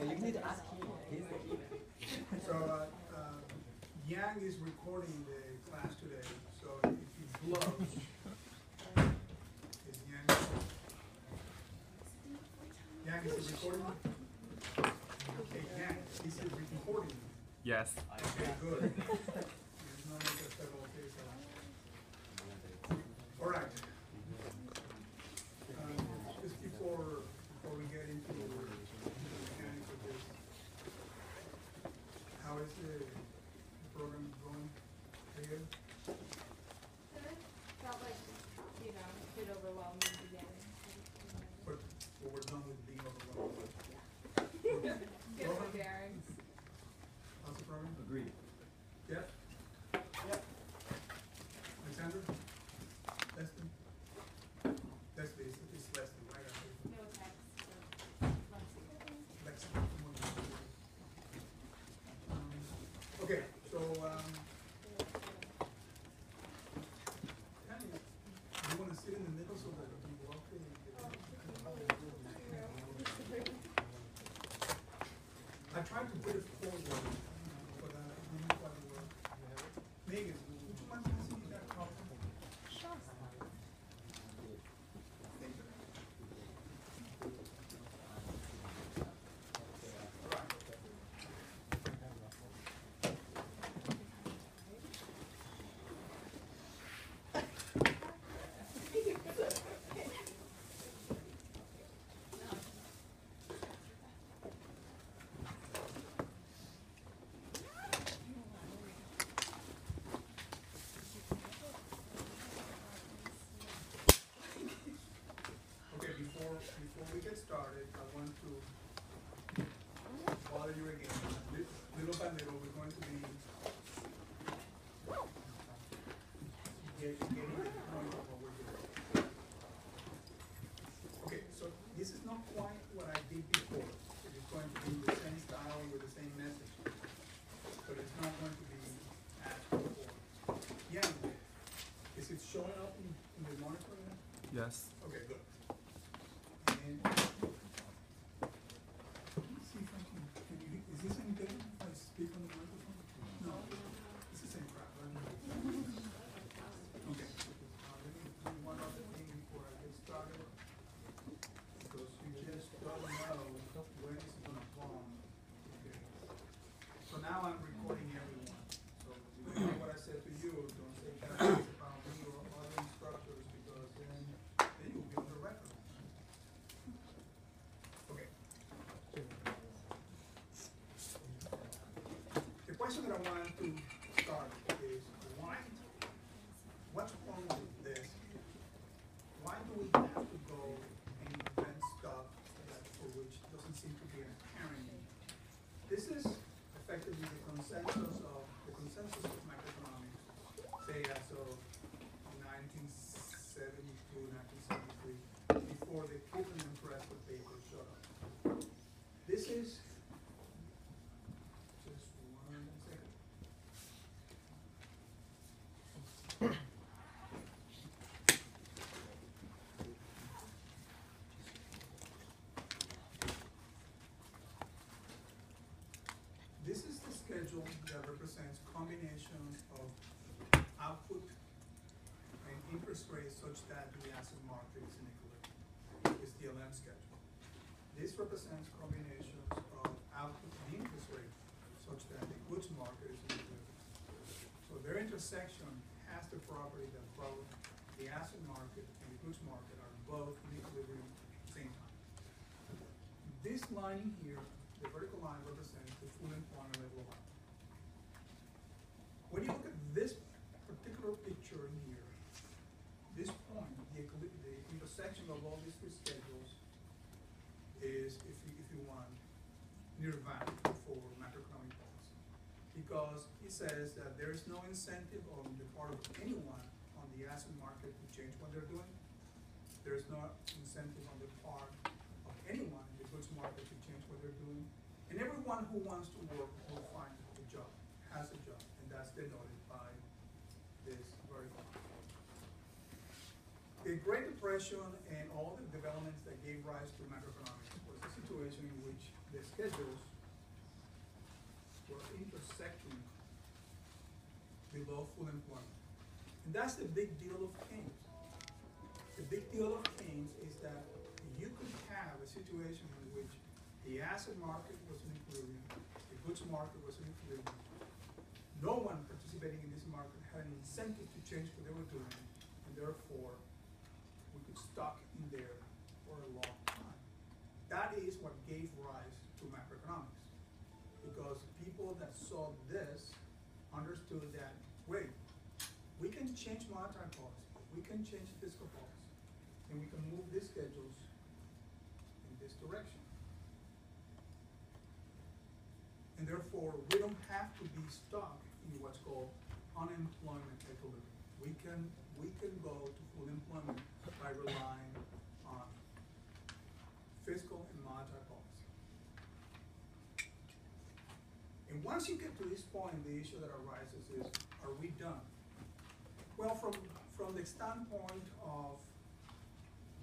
You need to ask him. He's the key. So, Yang is recording the class today, so if he blows, is Yang? Yang, is it recording? Okay, Yang, is it recording? Yes. Okay, good. There's no need to federal case. All right. Just before we get into the mechanics of this, how is the program going? Pretty good? Felt like, it overwhelmed me in the beginning. But we're done with being overwhelmed. Get my bearings. How's the program? Agreed. Jeff? Yep. Alexander? Leslie? Leslie, it's Leslie, right? No text, so let's see. Lexi. Okay, so, Tanya, you wanna sit in the middle so that you walk in? I tried to put it forward, but it didn't quite work. Megan, would you mind passing me that copy? Sure. Thank you. Okay, before we get started, I want to bother you again. Little by little, we're going to be getting to the point of what we're doing. Okay, so this is not quite what I did before. It is going to be the same style with the same message, but it's not going to be as before. Yeah, is it showing up in the monitor now? Yes. Okay, good. And let me see if I can you, is this any better if I speak on the microphone? No, it's the same crap, right? Okay. Let me do one other thing before I get started. Because you just don't know when it's gonna bomb. Okay. So now I'm recording everyone. So you know what I said to you, don't say that about me or other instructors because then you'll be on the record. Okay. The question that I want to start is what's wrong with this? Why do we have to go and invent stuff that for which doesn't seem to be an apparent need? This is effectively the consensus of macroeconomics, say as of 1972, 1973, before the Cleveland and Prescott paper showed up. This is just one second. This is the schedule that represents combinations of output and interest rates such that the asset market is in equilibrium. It's the LM schedule. This represents combinations of output and interest rate such that the goods market is in equilibrium. So their intersection has the property that both the asset market and the goods market are both in equilibrium at the same time. This line here, the vertical line, represents the full employment level of output. When you look at this particular picture in here, this point, the intersection of all these three schedules is, if you want, nirvana for macroeconomic policy. Because it says that there is no incentive on the part of anyone on the asset market to change what they're doing. There is no incentive on the part of anyone in the goods market to change what they're doing. And everyone who wants to work will find a job, has a job, and that's denoted by this vertical line. The Great Depression and all the developments that gave rise to macroeconomics was a situation in which the schedules were intersecting below full employment. And that's the big deal of Keynes. The big deal of Keynes is that you could have a situation in which the asset market was in equilibrium, the goods market was in equilibrium. No one participating in this market had an incentive to change what they were doing, and therefore we could stuck in there for a long time. That is what gave rise to macroeconomics. Because people that saw this understood that, wait, we can change monetary policy, we can change fiscal policy, and we can move these schedules in this direction. And therefore, we don't have to be stuck in what's called unemployment equilibrium. We can go to full employment by relying on fiscal and monetary policy. And once you get to this point, the issue that arises is, are we done? Well, from the standpoint of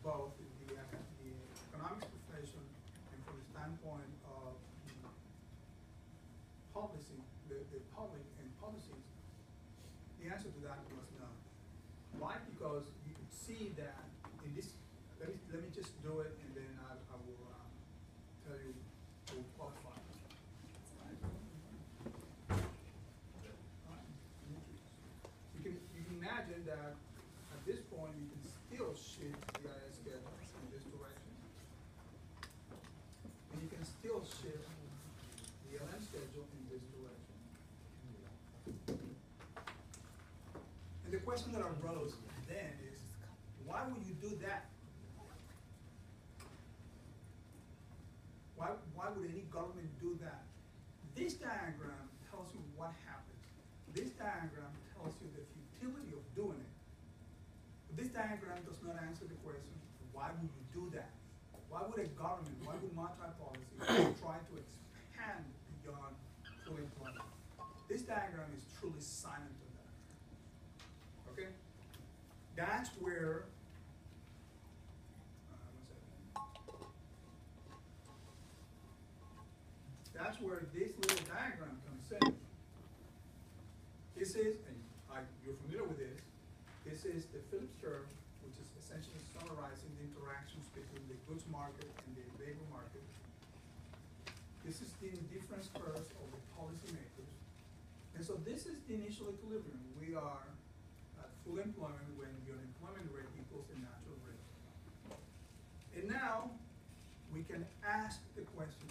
both the economics profession and from the standpoint of the policy, the public and policies, the answer to that was no. Why? Because you could see that in this, let me just do it and then I will tell you who qualifies. You can imagine that at this point you can still shift the IS schedule in this direction. And you can still shift the LM schedule in this direction. And the question that arose then is, why would you do that? Why would any government do that? This diagram tells you what happens. This diagram tells you the futility of doing it. But this diagram does not answer the question, why would you do that? Why would a government, why would monetary policy try to expand beyond full employment? This diagram is truly silent on that. Okay? That's where, that's where this little diagram comes in. This is, and you're familiar with this, this is the Phillips curve, which is essentially summarizing the interactions between the goods market and the labor market. This is the difference curves of the policymakers. And so this is the initial equilibrium. We are at full employment when the unemployment rate equals the natural rate. And now we can ask the question,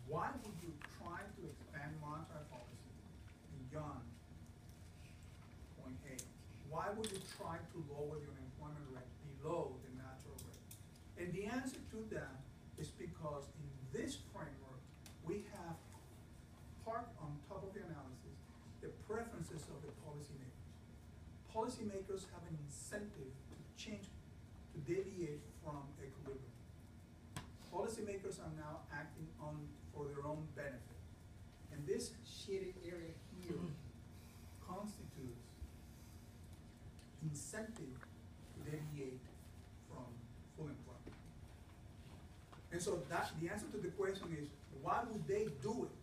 why would you try to expand monetary policy beyond point A? Why would you try to lower the unemployment rate below the natural rate? And the answer to that is because in this framework, we have parked on top of the analysis the preferences of the policymakers. Policymakers have an incentive to change, to deviate from equilibrium. Policymakers are now acting for their own benefit. And this shaded area here constitutes incentive to deviate from full employment. And so the answer to the question is, why would they do it?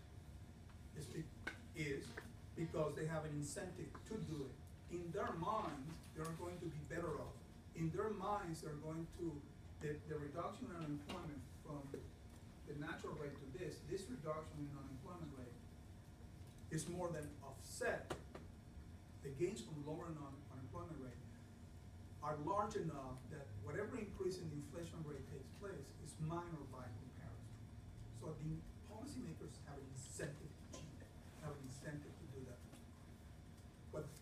Is because they have an incentive to do it. In their minds, they're going to be better off. In their minds, they're going to, the reduction in unemployment from the natural rate to this reduction in unemployment rate is more than offset. The gains from lowering unemployment rate are large enough that whatever increase in the inflation rate takes place is minor by comparison. So the policymakers have an incentive to cheat, have an incentive to do that.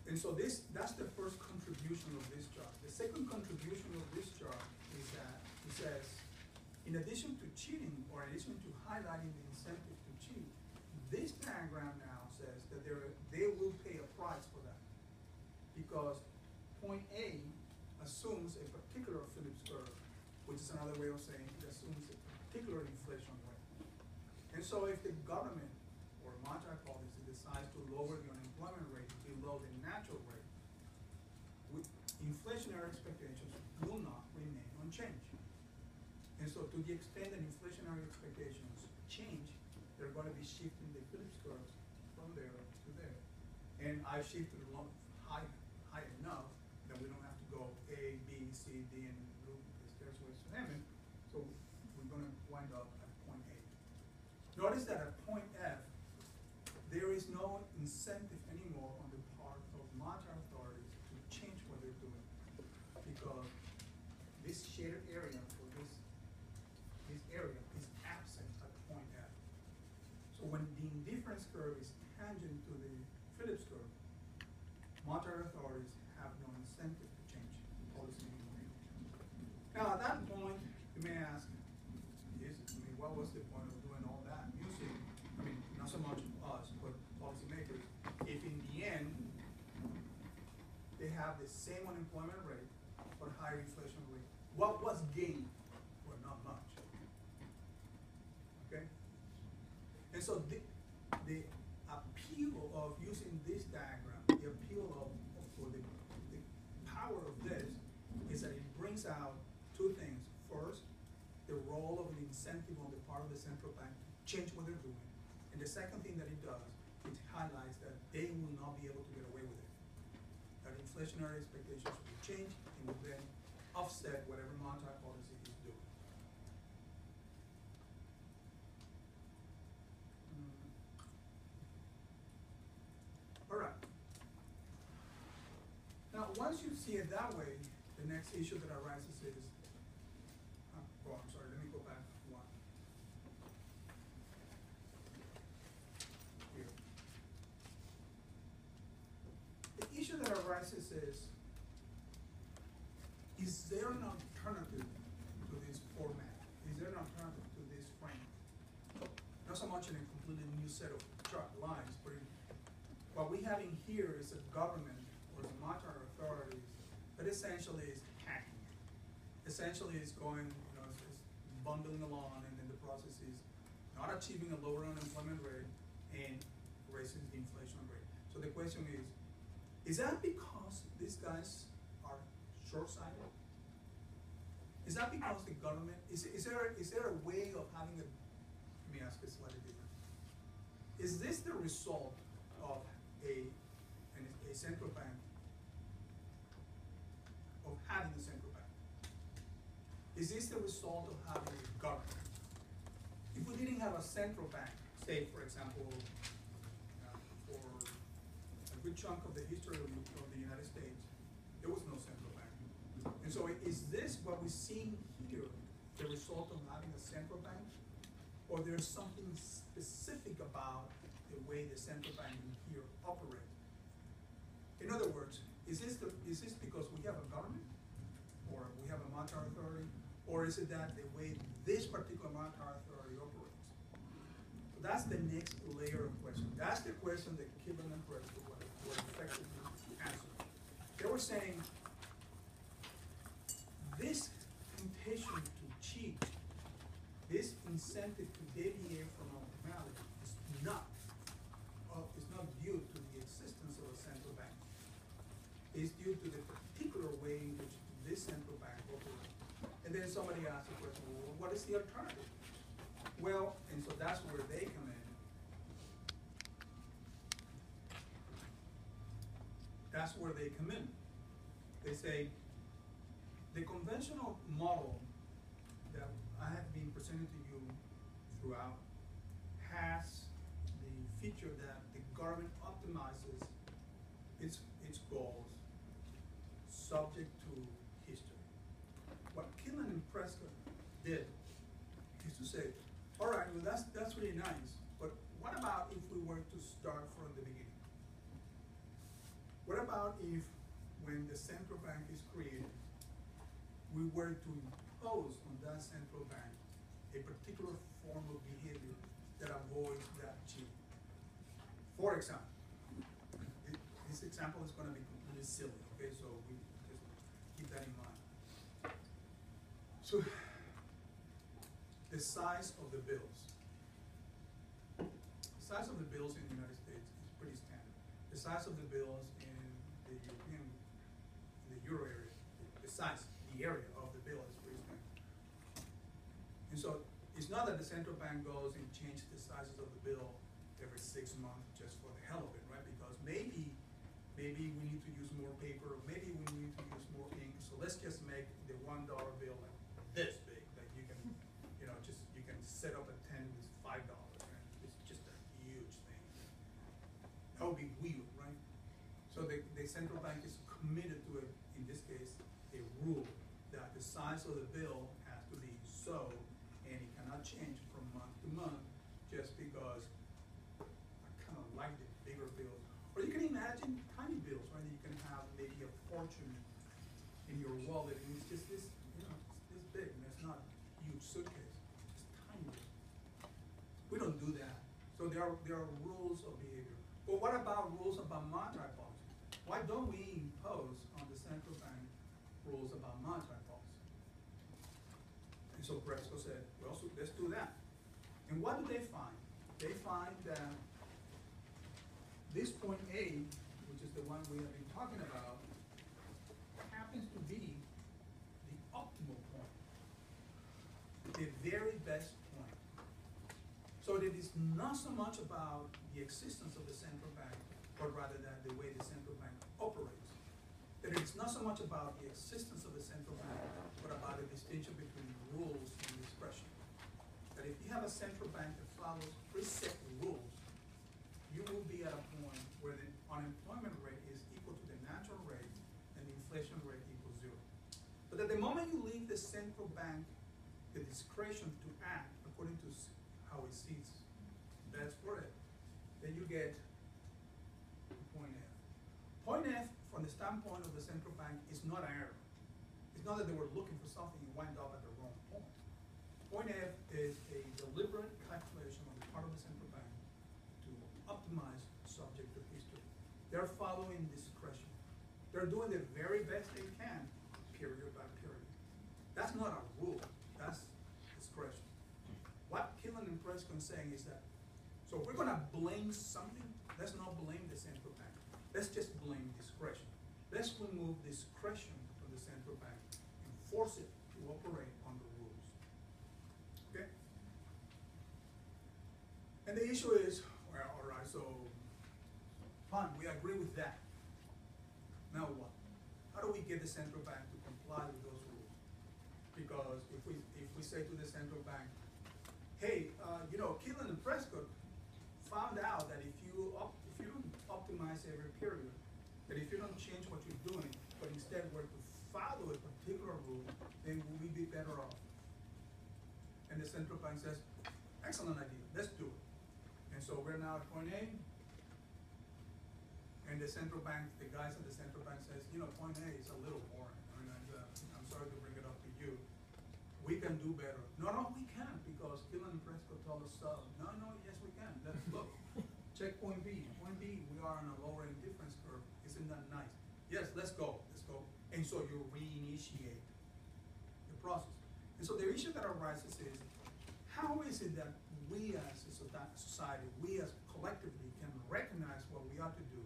And so that's the first contribution of this chart. The second contribution of this chart is that it says, in addition to cheating, or in addition to highlighting the incentive to cheat, this diagram now says that they will pay a price for that. Because point A assumes a particular Phillips curve, which is another way of saying it assumes a particular inflation rate. And so if the government or monetary policy decides to lower the unemployment rate below the natural rate, inflationary expectations will not remain unchanged. And so to the extent that inflationary expectations change, they're gonna be shifting the Phillips curves from there to there. And I shifted it along high enough that we don't have to go A, B, C, D, and loop the stairways to heaven. So we're gonna wind up at point A. Notice that at point F, there is no incentive anymore on the part of monetary authorities to change what they're doing. Because this shaded area for this area is absent at point F. So when the indifference curve is tangent to the Phillips curve, monetary authorities have no incentive to change policy anymore. Now at that point, you may ask, what was the point of doing all that music? I mean, not so much us, but policymakers. If in the end, they have the same unemployment rate, but higher inflation rate, what was gained? Well, not much. Okay? And so the appeal of using this diagram, the appeal of or the power of this is that it brings out two things. First, the role of an incentive on the part of the central bank to change what they're doing. And the second thing that it does, it highlights that they will not be able to get away with it. That inflationary expectations will change and will then offset whatever monetary policy is doing. All right. Now, once you see it that way, the next issue that arises is, oh, I'm sorry, let me go back one. Here. The issue that arises is there an alternative to this format? Is there an alternative to this frame? Not so much in a completely new set of chart lines, but what we have in here is a government or the monetary authorities that essentially is hacking it. Essentially is going, it's bundling along, and then the process is not achieving a lower unemployment rate and raising the inflation rate. So the question is that because these guys are short-sighted? Is that because the government, is there a way of having a, let me ask it slightly different. Is this the result of a central bank, of having a central bank? Is this the result of having a government? If we didn't have a central bank, say for example, for a good chunk of the history of the United States, there was no central bank. And so is this what we're seeing here, the result of having a central bank? Or there's something specific about the way the central bank in here operates? In other words, is this because we have a government, or we have a monetary authority, or is it that the way this particular monetary authority operates? So that's the next layer of question. That's the question that Killen and Preston were effectively answering. They were saying this temptation to cheat, this incentive to deviate from normality is not due to the existence of a central bank. It's due to the particular way in which this central bank operates. And then somebody asked the question, well, what is the alternative? Well, and so that's where they come in. That's where they come in. They say, the conventional model that I have been presenting to you throughout has the feature that the government optimizes its goals subject to history. What Killen and Prescott did is to say, all right, well that's really nice, but what about if we were to start from the beginning? What about if, when the central bank is created, we were to impose on that central bank a particular form of behavior that avoids that cheating? For example, this example is going to be completely silly, okay? So we just keep that in mind. So, the size of the bills. The size of the bills in the United States is pretty standard. The size of the bills in the Euro area, the area of the bill is pretty standard. And so, it's not that the central bank goes and changes the sizes of the bill every 6 months just for the hell of it, right? Because maybe we need to use more paper, or maybe we need to use more ink, so let's just make the $1 bill like this big, that you can, you can set up a 10 with $5, right? It's just a huge thing. That would be weird, right? So the central bank is committed to, in this case, a rule that the size of the bill has to be so, and it cannot change from month to month just because I kind of like the bigger bills. Or you can imagine tiny bills, right? You can have maybe a fortune in your wallet, and it's just this, it's this big, and it's not a huge suitcase. It's tiny. We don't do that. So there are rules of behavior. But what about rules about monetary policy? Why don't we impose on the central bank rules about monetary policy? And so Bresco said, well, so let's do that. And what do they find? They find that this point A, which is the one we have been talking about, happens to be the optimal point, the very best point. So it is not so much about the existence of the central bank, but rather that the way the central bank operates. That it's not so much about the existence of the central bank, but about the distinction between rules and discretion. That if you have a central bank that follows preset rules, you will be at a point where the unemployment rate is equal to the natural rate and the inflation rate equals 0. But at the moment you leave the central bank the discretion to act according to how it sees best for it, then you get point F. Point F, from the standpoint of the central bank, is not an error. It's not that they were looking for something and wind up at the wrong point. Point F is a deliberate calculation on the part of the central bank to optimize subject to history. They're following discretion. They're doing the very best they can, period by period. That's not a rule, that's discretion. What Killen and Prescott are saying is that, so if we're gonna blame something, let's not blame the central bank. Let's just blame discretion. Let's remove discretion from the central bank and force it to operate under rules. Okay? And the issue is, well, all right, so fine, we agree with that. Now what? How do we get the central bank to comply with those rules? Because if we say to the central bank, hey, Killen and Prescott found out that if you don't optimize every period, that if you don't change what you're doing, but instead were to follow a particular rule, then will we be better off? And the central bank says, excellent idea, let's do it. And so we're now at point A, and the central bank, the guys at the central bank says, point A is a little boring. I mean, I'm sorry to bring it up to you. We can do better. No, we can't, because Killen and Prescott told us so. No, yes, we can. Let's look. Check point B. Point B, we are on a lower indifference curve. Isn't that nice? Yes, let's go. And so you reinitiate the process. And so the issue that arises is, how is it that we as a society, we as collectively can recognize what we ought to do,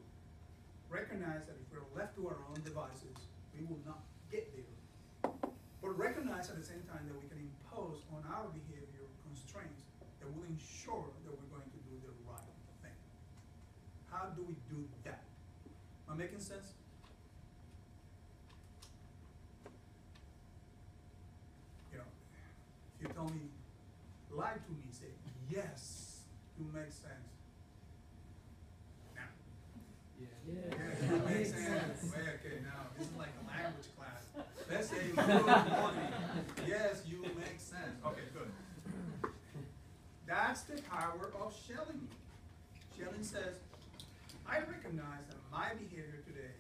recognize that if we're left to our own devices, we will not get there. But recognize at the same time that we can impose on our behavior constraints that will ensure that we're going to do the right thing. How do we do that? Am I making sense? If you tell me, lie to me, say, yes, you make sense. Now. Yeah, you make sense. Okay, now, this is like a language class. Let's say, good morning. Yes, you make sense. Okay, good. That's the power of Schelling. Schelling says, I recognize that my behavior today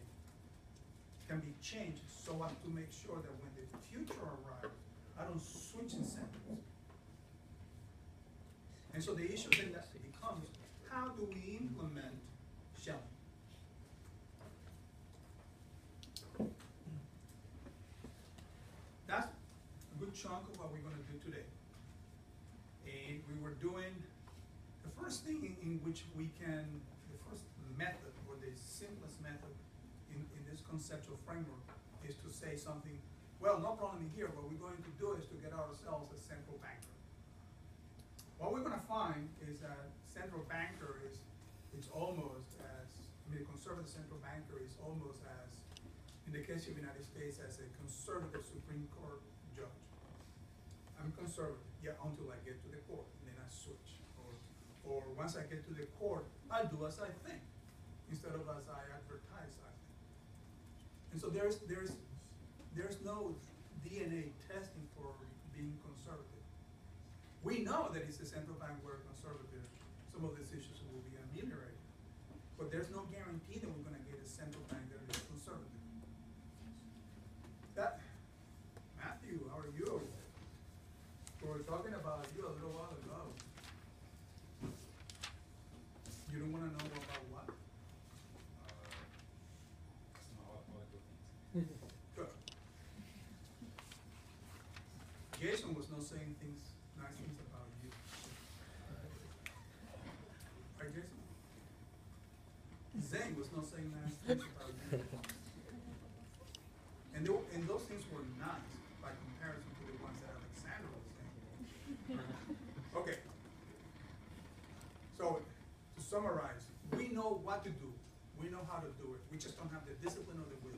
can be changed so as to make sure that when the future arrives, I don't switch incentives. And so the issue then that becomes, how do we implement Schelling? That's a good chunk of what we're going to do today. And we were doing the first thing in which we can, the first method or the simplest method in this conceptual framework is to say something, well, no problem here. What we're going to do is to get ourselves a central banker. What we're gonna find is that central banker is, it's almost as, I mean, a conservative central banker is almost as, in the case of the United States, as a conservative Supreme Court judge. I'm conservative, yeah, until I get to the court, and then I switch. Or once I get to the court, I do as I think, instead of as I advertise I think. And so there's no DNA testing for being conservative. We know that it's the central bank where conservative, some of these issues will be ameliorated. But there's no guarantee that we're gonna get a central bank that is conservative. Matthew, how are you? We were talking about you a little while ago. You don't wanna know about what? Good. Jason was not saying nice things about you. Right, Jason? Zane was not saying nice things about you. And those things were nice by comparison to the ones that Alexander was saying. Okay. So, to summarize, we know what to do. We know how to do it. We just don't have the discipline or the will.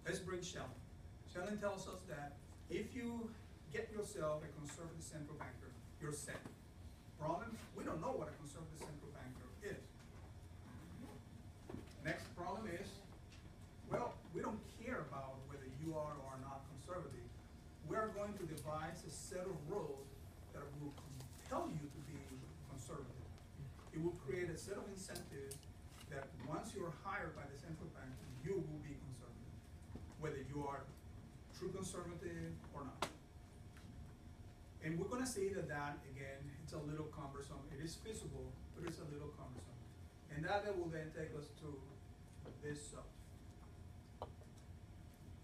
Let's bring Sheldon. Sheldon tells us that if you get yourself a conservative central banker, you're set. Problem? We don't know what a conservative central banker is. Next problem is, well, we don't care about whether you are or are not conservative. We're going to devise a set of rules that will compel you to be conservative. It will create a set of incentives that once you're hired by the central bank, you will be conservative, whether you are true conservative or not. And we're gonna see that again, it's a little cumbersome. It is feasible, but it's a little cumbersome. And that will then take us to this subject.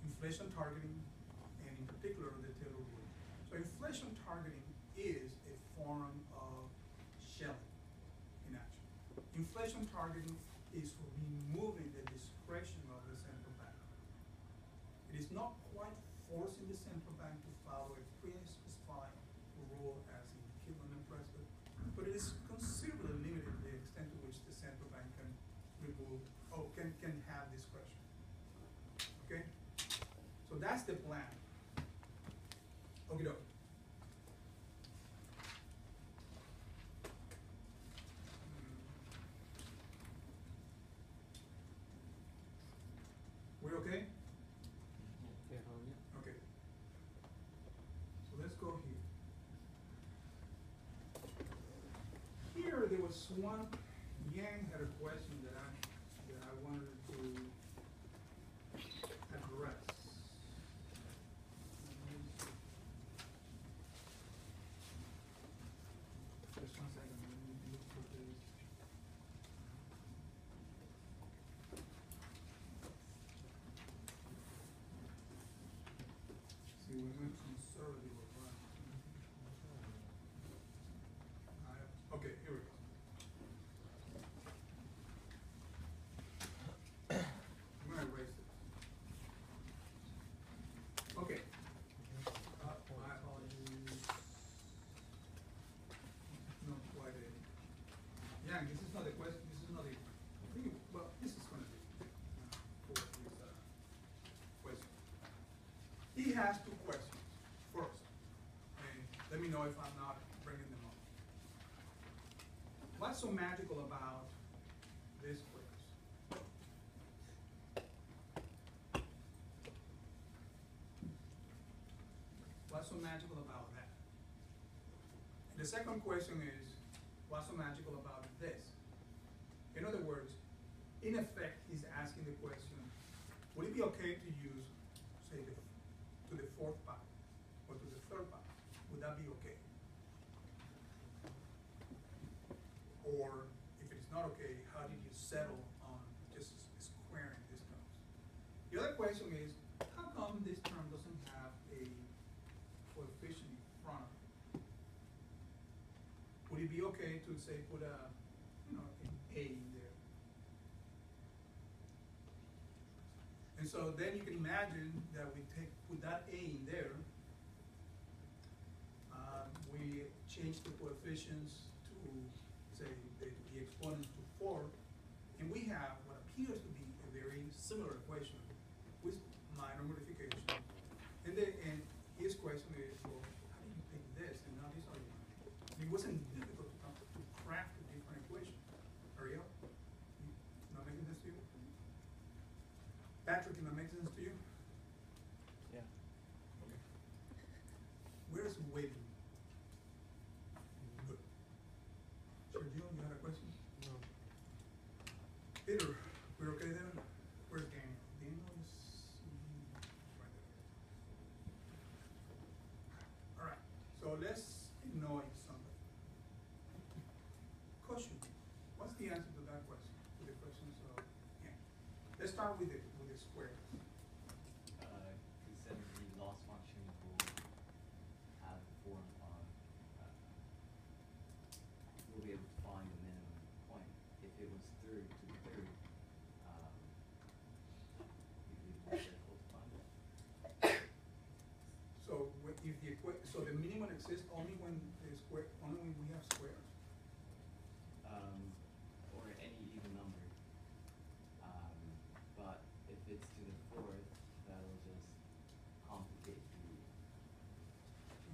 Inflation targeting, and in particular, the Taylor rule. So inflation targeting is a form of shelling in action. Inflation targeting is removing the discretion of the central bank. It is not quite forcing the central bank to follow a pre-specified rule as in Killen and Prescott, but it is considerably limited the extent to which the central bank can remove or can have discretion. Okay? So that's the plan. Okay, doke. We okay? Okay. So let's go here. Here there was one, Yang had a question that I wanted to address. Just one second, let me look for this. See, we went conservative or what? Okay, here we go. I'm gonna erase it. Okay. My apologies. Not quite a. Yeah, this is not a question. This is not a. Well, this is gonna be for his question. He has two questions. First, and let me know if I'm not bringing them up. What's so magical about this phrase? What's so magical about that? And the second question is, what's so magical about this? In other words, in effect, he's asking the question, would it be okay to use, say, to the fourth power or to the third power? Would that be okay? Or if it's not okay, how did you settle on just squaring these terms? The other question is, how come this term doesn't have a coefficient in front of it? Would it be okay to say put an A in there? And so then you can imagine that we put that A in there. We change the coefficients to, say, the exponents to 4, and we have what appears to be a very similar equation with minor modification. And his question is, well, how do you pick this and not this argument? It wasn't difficult to craft a different equation. Ariel, not making sense to you? Patrick, can that make sense to you? Yeah. Okay. Where's weighting? Good. Sergio, you had a question? No. Peter, we're okay there? Where's Daniel? Daniel is right there. All right, so let's ignore something. Question, what's the answer to that question, to the questions of, yeah. Let's start with the square. Consider the loss function will have a form of, we'll be able to find the minimum point. If it was third to the third, it'd be more difficult to find it. So if so the minimum exists only when we have squares? Or any even number. But if it's to the fourth, that'll just complicate the,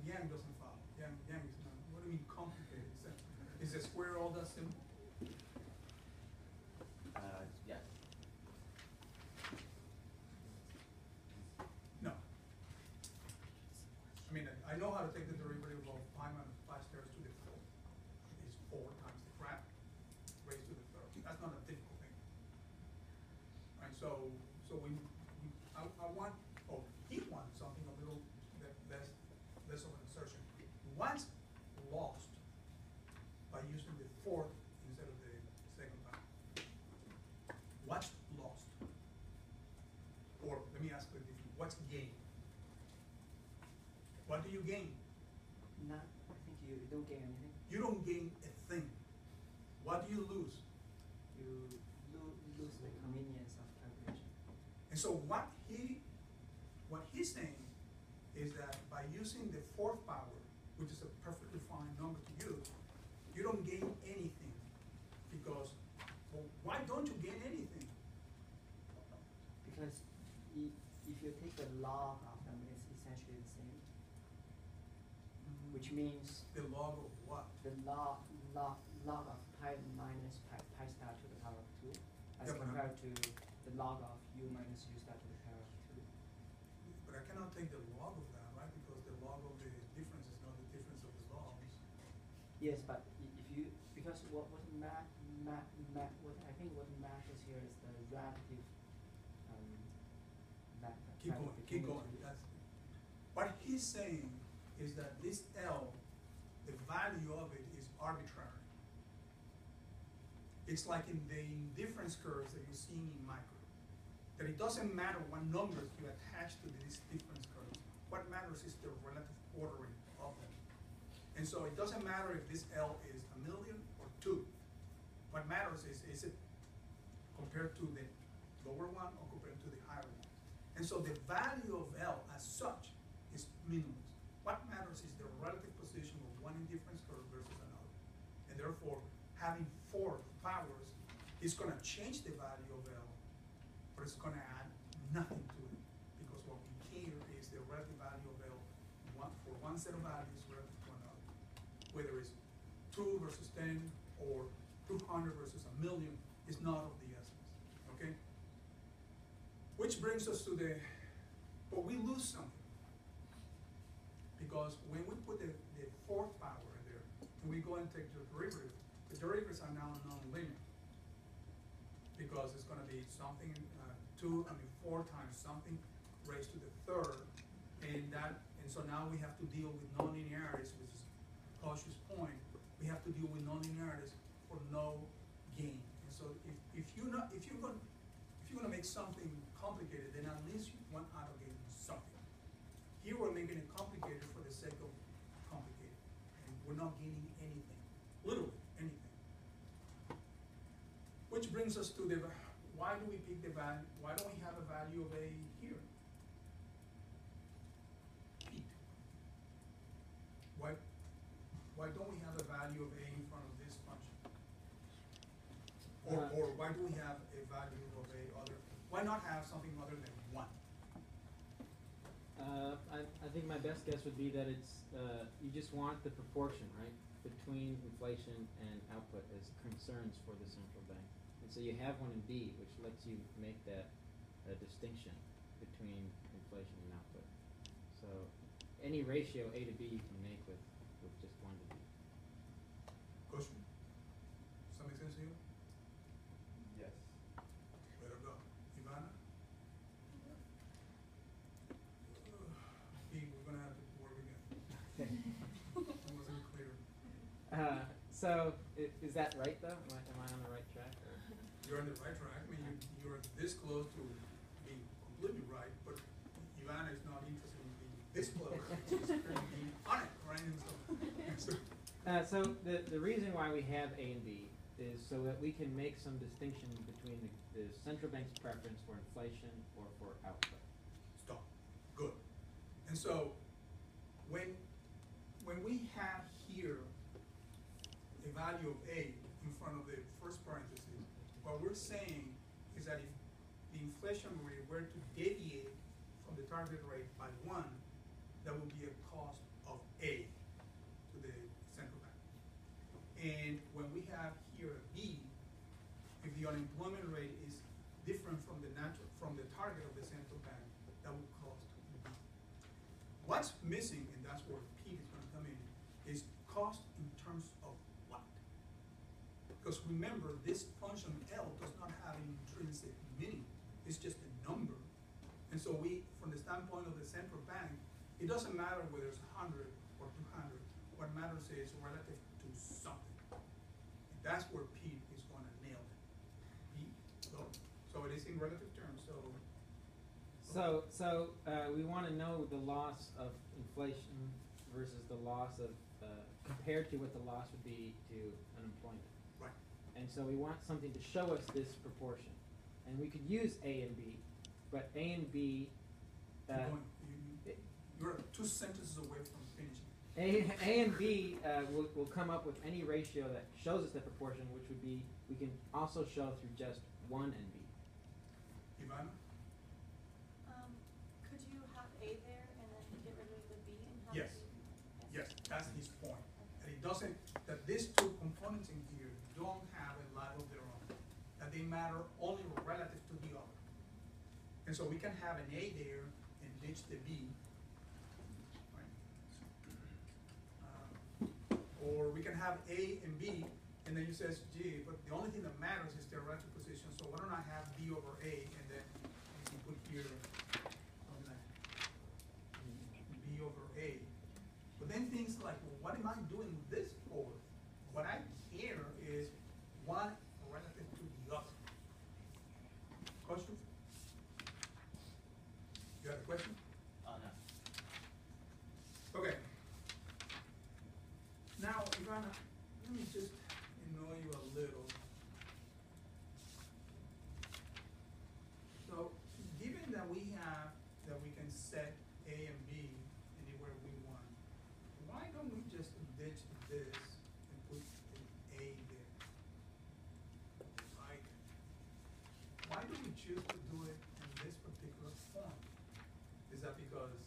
Yang doesn't follow. Yang is not, what do you mean complicated? Is a square all that simple? yes. No. I mean, I know how to take the derivative of 5 minus 5 squared to the 4th. It's 4 times the crap raised to the 3rd. That's not a difficult thing. Right, so I want, oh, he wants something a little less of an assertion. What's lost by using the 4th instead of the second time? What's lost? Or let me ask it differently, what's gained? What do you gain? Not, I think you don't gain anything. You don't gain a thing. What do you lose? You lose the convenience of calculation. And so what he's saying is that by using the 4th power, which is a perfectly fine number to use, you don't gain anything. Because, well, why don't you gain anything? Because if you take the log of them, it's essentially the same. Which means The log of what? the log of pi minus pi star to the power of 2 as Yeah, but compared to the log of u minus u star to the power of 2. But I cannot take the log of that, right? Because the log of the difference is not the difference of the logs. Yes, but if you, because what math, what I think what matters here is the relative Keep value going, between keep the going. two. What he's saying is that this L, the value of it is arbitrary. It's like in the indifference curves that you're seeing in micro. That it doesn't matter what numbers you attach to these difference curves. What matters is the relative ordering of them. And so it doesn't matter if this L is 1,000,000 or 2. What matters is it compared to the lower one or compared to the higher one. And so the value of L as such is meaningless. What matters is the relative position of one indifference curve versus another. And therefore, having 4 powers is going to change the value of L, but it's going to add nothing to it. Because what we care is the relative value of L for one set of values relative to another. Whether it's 2 versus 10 or 200 versus 1,000,000 is not of the essence. Okay? Which brings us to but we lose something. Because when we put the 4th power in there, and we go and take the derivatives are now non-linear. Because it's gonna be something, 4 times something raised to the 3rd, and so now we have to deal with nonlinearities, which is Cauchy's point. We have to deal with nonlinearities for no gain. And so if you're gonna make something complicated, then at least you want out of getting something. Here we're making it complicated for the sake of complicated. And we're not gaining anything, literally anything. Which brings us to why do we pick the value, why don't we have a value of A here? Peak. Why don't Or why do we have a value of a other, why not have something other than one? I think my best guess would be that it's, you just want the proportion, right, between inflation and output as concerns for the central bank. And so you have one in B, which lets you make that distinction between inflation and output. So any ratio A to B you can make with just one to B. Question? Does that make sense to you? Yes. Way to go. Ivana? Pete, we're gonna have to work again. It wasn't clear. So is that right though? Am I on the right track? Or? You're on the right track. I mean, you're this close to being completely right, but Ivana is not interested in being this close. She's being on it, right? And so, So the reason why we have A and B is so that we can make some distinction between the central bank's preference for inflation or for output. stop. Good. And so, when we have here a value of A in front of the first parenthesis, what we're saying is that if the inflation rate were to deviate from the target rate by 1, that would be a cost of A to the central bank. And when we have here a B, if the unemployment rate is different from the target of the central bank, that would cost B. What's missing, and that's where Pete is going to come in, is cost in terms of what? Because remember, this function L does not have an intrinsic meaning. It's just a number. And so we, from the standpoint of the central bank, it doesn't matter whether it's 100 or 200. What matters is relative to something. And that's where Pete is going to nail it. Pete, so it is in relative terms. So we want to know the loss of inflation versus the loss of compared to what the loss would be to unemployment. Right. And so we want something to show us this proportion. And we could use A and B, but A and B, You're 2 sentences away from finishing. A and B will come up with any ratio that shows us that proportion, which would be, we can also show through just 1 and B. Ivana? Could you have A there and then get rid of the B and have Yes. B? Yes, that's his point. That it doesn't, that these 2 components in here don't have a life of their own. That they matter only relative to the other. And so we can have an A there and ditch the B. Right? Or we can have A and B, and then you says, gee, but the only thing that matters is their relative position, so why don't I have B over A, and then you can put here something like B over A. But then things like, well, what am I doing this for? What I care is one relative to the other. Question? You have a question? No. Okay. Now, Ivana, let me just annoy you a little. So, given that we can set A and B anywhere we want, why don't we just ditch this and put an A there? Like, why do we choose to do it in this particular form? Is that because,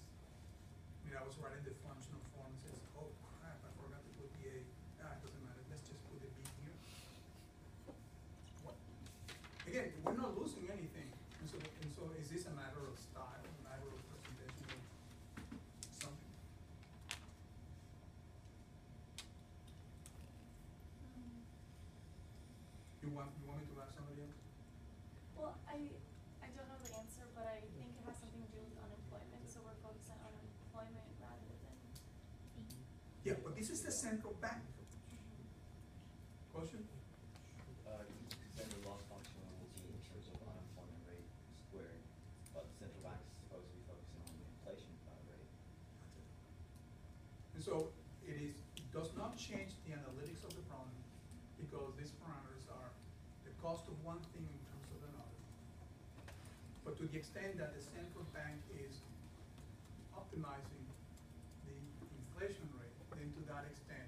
I was writing the functional form and says, oh crap, I forgot to put the A. It doesn't matter, let's just put the B here. What? Again, we're not losing anything. And so is this a matter of style, a matter of presentation of something? You want me to ask somebody else? Well, I don't know the answer, but I think it has something to do with unemployment, so we're focusing on unemployment rather than B. Yeah, but this is the central bank. Question? Then the loss function will be in terms of unemployment rate squared, but the central bank is supposed to be focusing on the inflation rate. And so it does not change the analytics of the problem because these parameters are the cost of one thing in terms of another. But to the extent that the central bank is optimizing the inflation rate, then to that extent,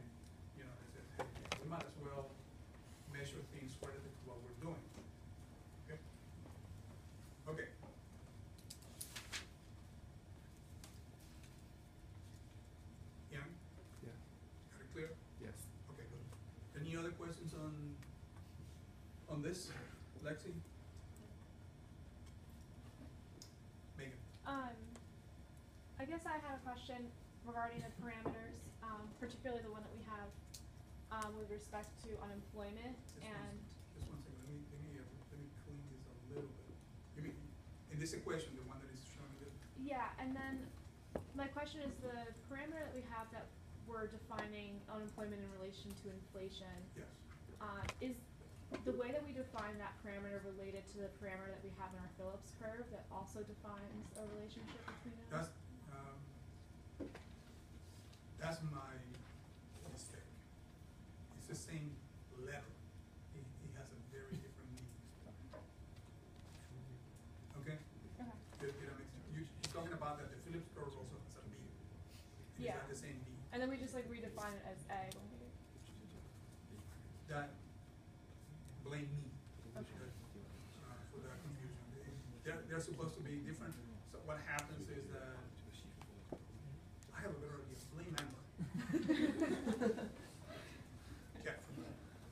they said, hey, we might as well measure measure things relative to what we're doing. Okay? Okay. Ian, Yeah. got it clear? Yes. Okay, good. Any other questions on this, Lexi? Megan? I guess I had a question regarding the parameters, particularly the one that we have, with respect to unemployment and, Just one second, let me clean this a little bit. You mean, in this equation, the one that is showing the, yeah, and then my question is the parameter that we have that we're defining unemployment in relation to inflation, yes. is the way that we define that parameter related to the parameter that we have in our Phillips curve that also defines a relationship between those? That's my mistake. It's the same letter. It has a very different meaning. Okay? Okay. Did I make sense? You're talking about that the Phillips curve also has a B. It Yeah. has the same B. And then we just like redefine it as A when we, That, blame me. Okay. For that confusion. They're supposed to be different. So what happens is that I have a better idea. Blame Amber. Yeah.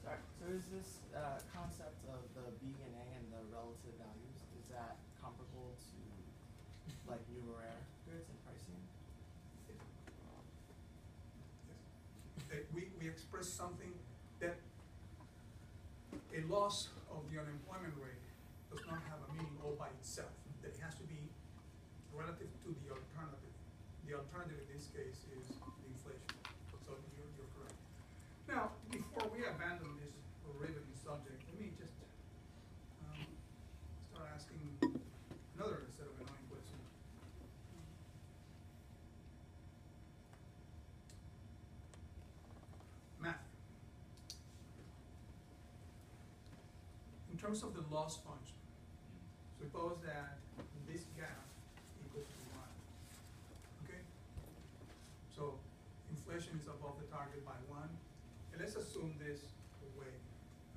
Sorry. So is this concept of the B and A and the relative values, is that comparable to like numeraire goods and pricing? Yes. We express something that a loss of the unemployment rate does not have a meaning all by itself. That it has to be relative to the alternative. The alternative in this case is the inflation. So you're correct. Now, before we abandon this riveting subject, let me just start asking another set of annoying questions. Math. In terms of the loss function, suppose that this gap equals to 1. Okay? So inflation is above the target by 1. And let's assume this way.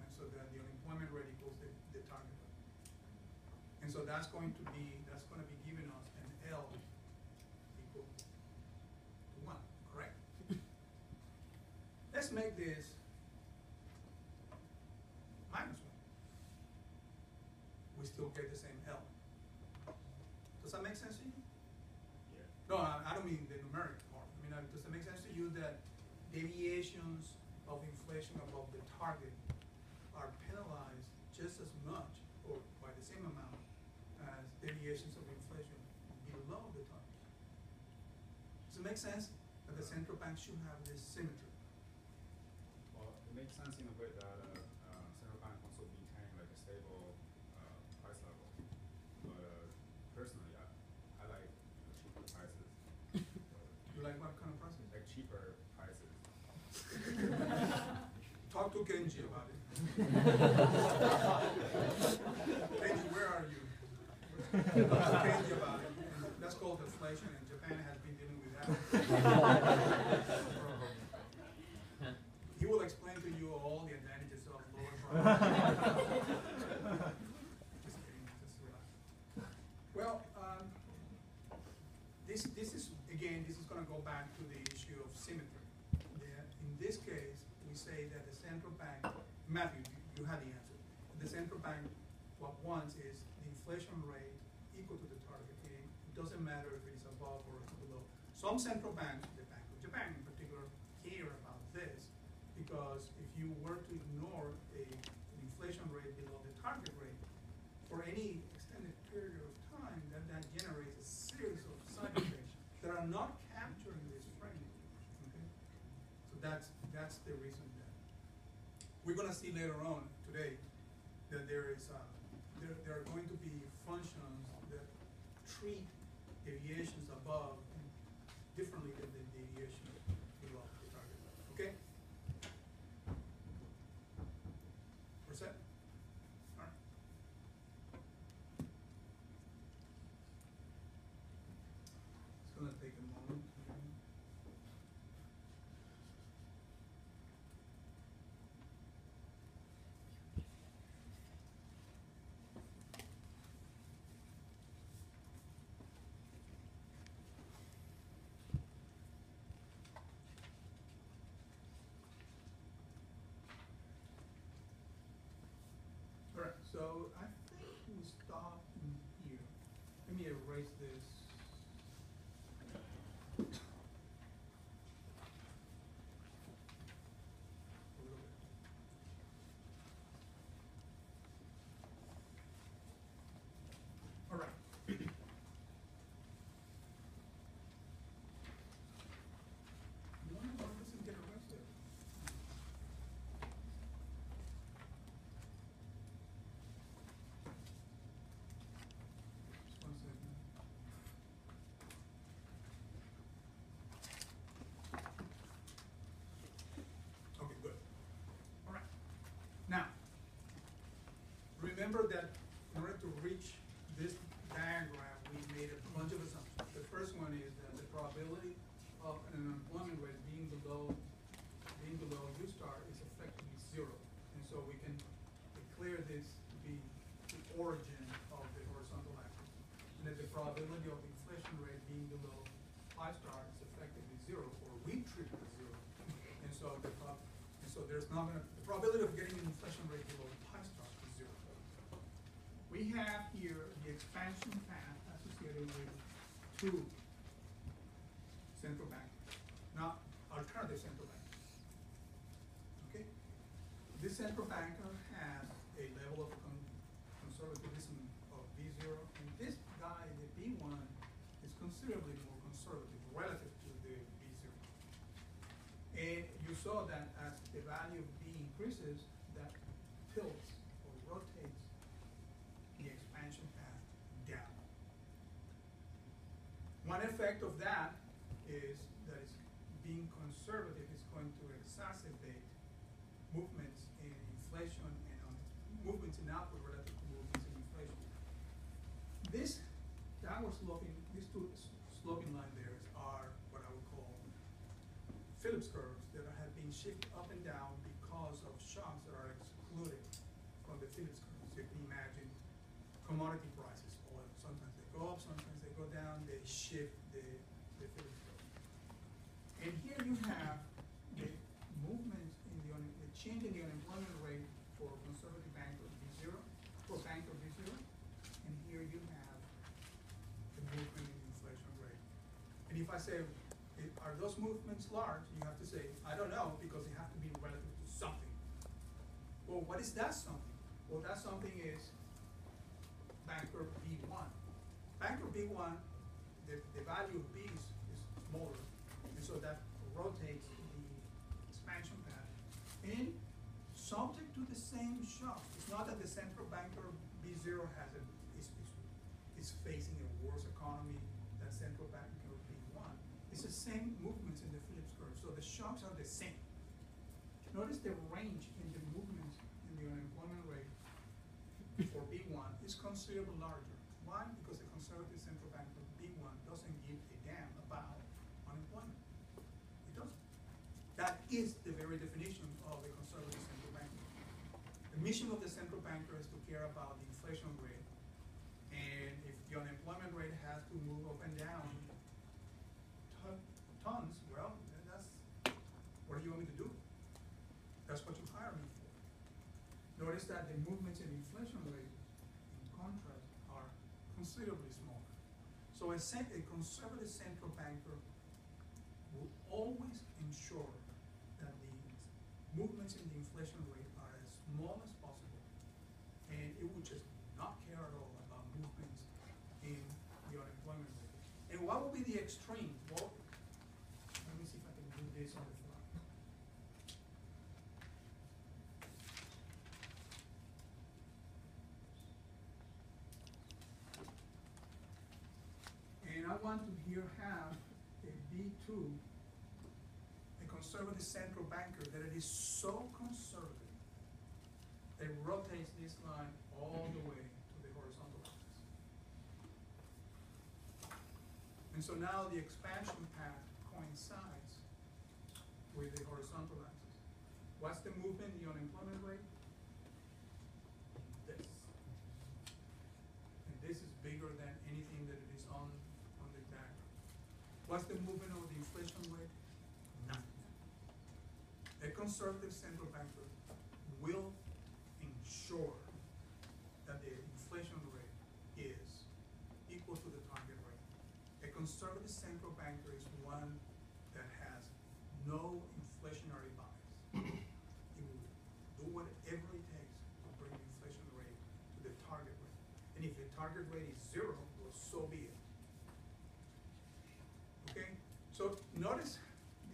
And so that the unemployment rate equals the target rate. And so that's going to be giving us an L equal to 1, correct? Let's make this -1. We still get the same L. Does that make sense to you? Yeah. No, I don't mean the numeric part. I mean, does it make sense to you that deviations of inflation above the target are penalized just as much or by the same amount as deviations of inflation below the target? Does it make sense that the central bank should have this symmetry? Well, it makes sense in a way that central bank also maintain like a stable price level. But personally, I like cheaper prices. You like what kind of prices? Like cheaper prices. Talk to Kenji about it. Kenji, where are you? Talk to Kenji about it. That's called deflation, and Japan has been dealing with that. He will explain to you all the advantages of lower prices. Just kidding, just relax. Well, this is going to go back to the issue of symmetry. In this case, we say that the central bank, Matthew, you had the answer. The central bank, what wants is the inflation rate equal to the target. It doesn't matter if it's above or below. Some central banks, the Bank of Japan in particular, care about this because if you were to ignore an inflation rate below the target rate for any extended period of time, that generates a series of side effects that are not captured in this framework. Okay? So that's the reason that we're going to see later on today that there are going to be functions that treat deviations above differently than the deviation below the target. Okay? We're set? All right. It's going to take a moment. Alright, so I think we stop in here. Let me erase this. A little bit. Alright. Why doesn't get arrested? Just one second. Okay, good. All right. Now, remember that in order to reach this diagram, we made a bunch of assumptions. The first one is that the probability of an unemployment rate being below U star is effectively zero. And so we can declare this to be the origin of the horizontal axis. And that the probability of the inflation rate being below pi star is effectively zero, or we treat it as zero. And so there's not gonna, the probability of getting an inflation rate below pi star is zero. We have here the expansion path associated with two central banks, not alternative central banks. Okay? This central banker has a level of conservatism of B0, and this guy, the B1, is considerably more conservative relative to the B0. And you saw that as the value of B increases, that tilts or rotates the expansion path down. One effect of that is that it's being conservative is going to exacerbate movements in inflation and movements in output relative to movements in inflation. This downward sloping, these two sloping line there are what I would call Phillips curves that have been shifted up and down because of shocks that are excluded from the Phillips curves. You can imagine commodity prices, oil, sometimes they go up, sometimes they go down, they shift the Phillips curve. And here you have the movement in the change in the unemployment rate for conservative banker B0, for banker B0, and here you have the movement in the inflation rate. And if I say, are those movements large? You have to say, I don't know, because they have to be relative to something. Well, what is that something? Well, that something is banker B1. Banker B1, the value of B is smaller, and so that rotates the expansion path. And subject to the same shock. It's not that the central banker B0 is facing a worse economy than central banker B1. It's the same movements in the Phillips curve, so the shocks are the same. Notice the range in the movements in the unemployment rate for B1 is considerably larger. Why? Because the conservative central banker B1 doesn't give a damn about unemployment. It doesn't. That is the very definition of a conservative central banker. The mission of the central banker is to care about the inflation rate, and if the unemployment rate has to move up and down tons, well, then that's, what do you want me to do? That's what you hire me for. Notice that the movements in the inflation rate, in contrast, are considerably smaller. So a conservative central banker will always ensure that the movements in the inflation rate are as small as possible, and it would just not care at all about movements in the unemployment rate. And what will be the extreme? Well, let me see if I can do this on the fly. And I want to here have a B2, a conservative central banker, that it is so conservative that it rotates this line all the way to the horizontal axis. And so now the expansion path coincides with the horizontal axis. What's the movement in the unemployment rate? This. And this is bigger than anything that it is on the diagram. What's the movement of the inflation rate? Nothing. A conservative central banker will ensure central banker is one that has no inflationary bias. It will do whatever it takes to bring the inflation rate to the target rate. And if the target rate is 0, well, so be it. Okay? So notice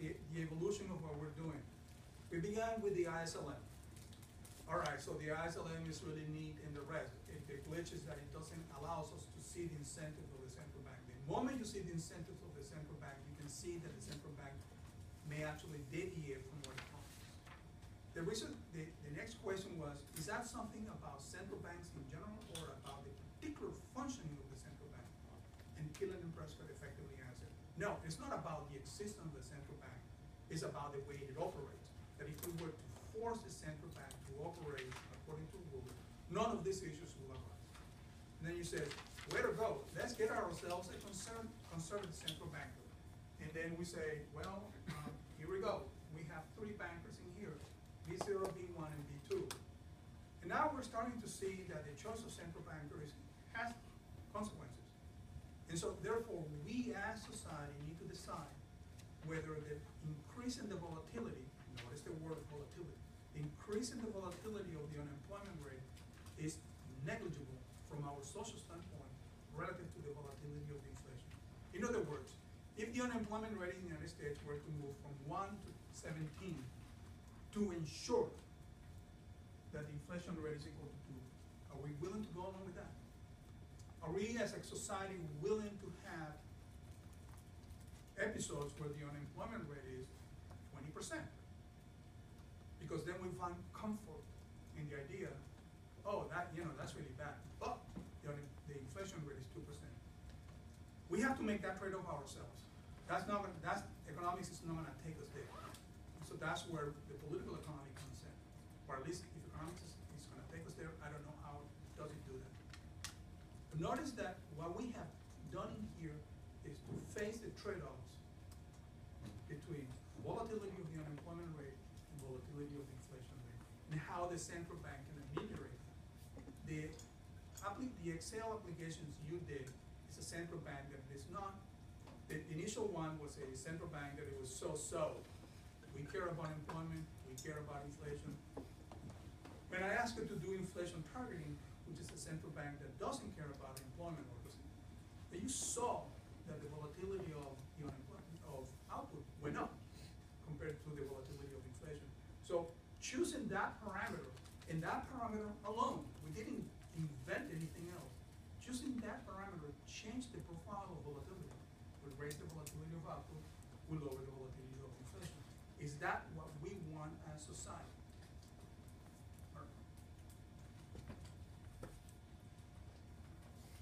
the evolution of what we're doing. We began with the ISLM. All right, so the ISLM is really neat in the rest. The glitch is that it doesn't allow us to see the incentives of the central bank. The moment you see the incentives of the central bank, you can see that the central bank may actually deviate from what it promised. The reason, the next question was, is that something about central banks in general or about the particular functioning of the central bank? And Killen and Prescott effectively answered, no, it's not about the existence of the central bank. It's about the way it operates. That if we were to force the central bank to operate according to rules, none of these issues will arise. And then you say, way to go, let's get ourselves a conservative central banker. And then we say, well, here we go. We have 3 bankers in here, B0, B1, and B2. And now we're starting to see that the choice of central bankers has consequences. And so therefore, we as society need to decide whether the increase in the volatility, notice the word volatility, the increase in the volatility of the unemployment rate is negligible from our social standpoint relative to the volatility of the inflation. In other words, if the unemployment rate in the United States were to move from 1 to 17 to ensure that the inflation rate is equal to 2, are we willing to go along with that? Are we as a society willing to have episodes where the unemployment rate is 20%? Because then we find comfort in the idea, oh, that's really bad, but the inflation rate is 2%. We have to make that trade-off ourselves. Economics is not gonna take us there. So that's where the political economy comes in. Or at least if economics is gonna take us there, I don't know how does it do that. But notice that what we have done in here is to face the trade-offs between volatility of the unemployment rate and volatility of the inflation rate, and how the central bank can ameliorate that. The Excel applications you did is a central bank that is not, the initial one was a central bank that it was so-so. We care about employment, we care about inflation. When I asked her to do inflation targeting, which is a central bank that doesn't care about employment or doesn't, but you saw that the volatility of the unemployment of output went up compared to the volatility of inflation. So choosing that parameter, and that parameter alone, we didn't invent anything else. Choosing that parameter changed the profile of volatility. We raise the volatility of output, we lower the volatility of inflation. Is that what we want as society?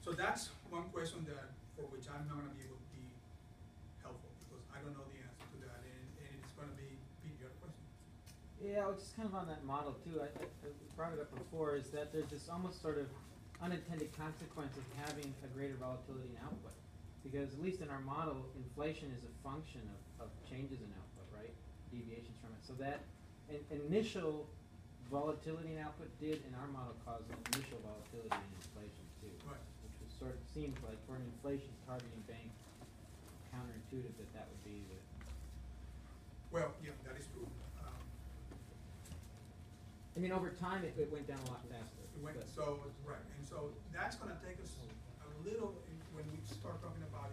So that's one question that, for which I'm not gonna be able to be helpful, because I don't know the answer to that, and it's gonna be, Pete, you have a question? Yeah, well, just kind of on that model too, I brought it up before, is that there's this almost sort of unintended consequence of having a greater volatility in output. Because at least in our model, inflation is a function of changes in output, right? Deviations from it. So that initial volatility in output did, in our model, cause an initial volatility in inflation too. Right. Which was sort of, seems like for an inflation targeting bank, counterintuitive that would be the. Well, yeah, that is true. I mean, over time, it went down a lot faster. It went, but- right, and so that's gonna take us a little, when we start talking about